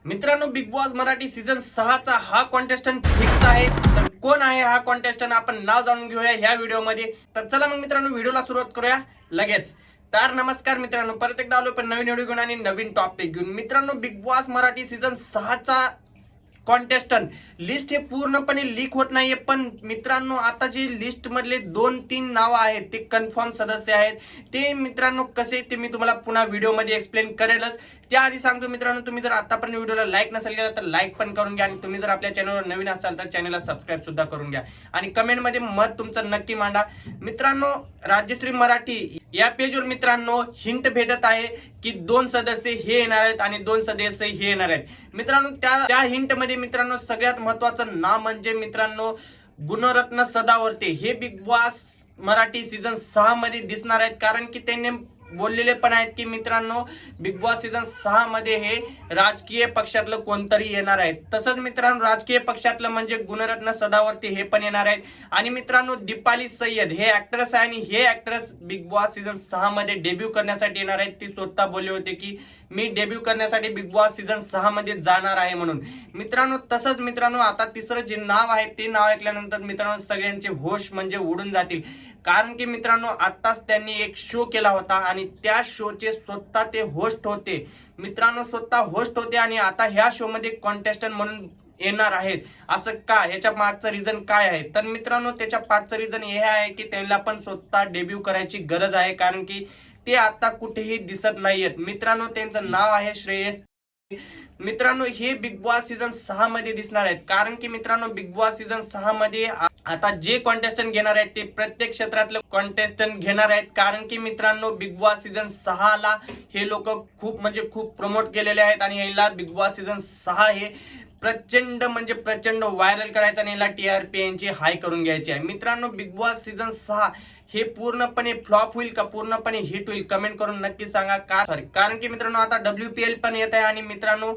मित्रांनो, big boss Marathi season 6 चा हा कॉन्टेस्टंट फिक्स आहे. तर कोण आहे हा कॉन्टेस्टंट, आपण नाव जाणून घेऊया ह्या व्हिडिओमध्ये. तर चला मग मित्रांनो, व्हिडिओला सुरुवात करूया लगेच. तर नमस्कार मित्रांनो, परत एकदा आलो पण नवीन व्हिडिओ घेऊन आणि नवीन टॉपिक घेऊन. मित्रांनो, बिग बॉस मराठी सीझन 6 चा कॉन्टेस्टंट लिस्ट हे पूर्णपणे लीक होत नाहीये, पण मित्रांनो आता जे लिस्ट मधले 2-3 नाव आहेत ते कन्फर्म सदस्य आहेत. ते मित्रांनो कसे ते मी तुम्हाला पुन्हा व्हिडिओमध्ये एक्सप्लेन करेलच. त्याआधी सांगतो मित्रांनो, तुम्ही जर आतापर्यंत व्हिडिओला लाईक नसेल केला तर लाईक पण करून घ्या, आणि तुम्ही जर आपल्या चॅनलवर नवीन असाल तर चॅनलला सबस्क्राईब सुद्धा करून घ्या, आणि कमेंटमध्ये मत तुमचं नक्की मांडा. मित्रांनो, राजश्री मराठी या पेजवर मित्रांनो हिंट भेटत आहे की 2 सदस्य हे येणार आहेत आणि 2 सदस्य हे येणार आहेत. मित्रांनो, त्या हिंट मध्ये मित्रांनो सगळ्यात महत्वाचं नाव म्हणजे मित्रांनो गुणरत्न सदावर्ते हे बिग बॉस मराठी सीझन 6 मध्ये दिसणार आहेत. कारण की त्यांनी बोललेले पण आहेत की मित्रांनो बिग बॉस सीझन 6 मध्ये हे राजकीय पक्षातलं कोणतरी येणार आहे. तसंच मित्रांनो राजकीय पक्षातलं म्हणजे गुणरत्न सदावर्ते हे पण येणार आहेत. आणि मित्रांनो दीपाली सय्यद हे ऍक्ट्रेस आहे, आणि हे ऍक्ट्रेस बिग बॉस सीझन 6 मध्ये डेब्यू करण्यासाठी येणार आहेत. ती स्वतः बोलले होते की मी डेब्यू करण्यासाठी बिग बॉस सीझन 6 मध्ये जाणार आहे म्हणून. मित्रांनो तसंच मित्रांनो आता तिसरं जे नाव आहे ते नाव ऐकल्यानंतर मित्रांनो सगळ्यांचे होश म्हणजे उडून जातील. कारण की मित्रांनो आताच त्यांनी एक शो केला होता आणि त्या शोचे स्वतः ते होस्ट होते. मित्रांनो स्वतः होस्ट होते आणि आता ह्या शो मध्ये कॉन्टेस्टंट म्हणून येणार आहेत. असं का, ह्याच्या मागचं रिझन काय आहे? तर मित्रांनो त्याच्या पाठचं रिझन हे आहे की त्यांना पण स्वतः डेब्यू करायची गरज आहे, कारण की ते आता कुठेही दिसत नाहीयेत. मित्रांनो त्यांचं नाव आहे श्रेयस. मित्रांनो हे बिग बॉस सीझन 6 मध्ये दिसणार आहेत, कारण की मित्रांनो बिग बॉस सीझन 6 मध्ये आता जे कॉन्टेस्टंट घेणार आहेत ते प्रत्येक क्षेत्रातले कॉन्टेस्टंट घेणार आहेत. कारण की मित्रांनो बिग बॉस सीझन 6 ला हे लोक खूप म्हणजे खूप प्रमोट केलेले आहेत, आणि याला बिग बॉस सीझन 6 हे प्रचंड म्हणजे प्रचंड व्हायरल करायचं आणि याला टीआरपी यांची हाय करून घ्यायची आहे. मित्रांनो बिग बॉस सीझन 6 हे पूर्णपणे फ्लॉप होईल का पूर्णपणे हिट होईल, कमेंट करून नक्की सांगा. कारण की मित्रांनो आता WPL पण येत आहे, आणि मित्रांनो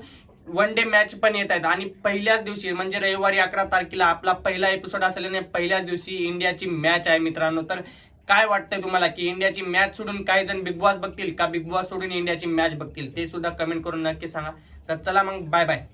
वन डे मॅच पण येत आहेत, आणि पहिल्याच दिवशी म्हणजे रविवारी 11 तारखेला आपला पहिला एपिसोड असेल आणि पहिल्याच दिवशी इंडियाची मॅच आहे मित्रांनो. तर काय वाटतंय तुम्हाला की इंडियाची मॅच सोडून काही जण बिग बॉस बघतील का बिग बॉस सोडून इंडियाची मॅच बघतील, ते सुद्धा कमेंट करून नक्की सांगा. तर चला मग बाय बाय.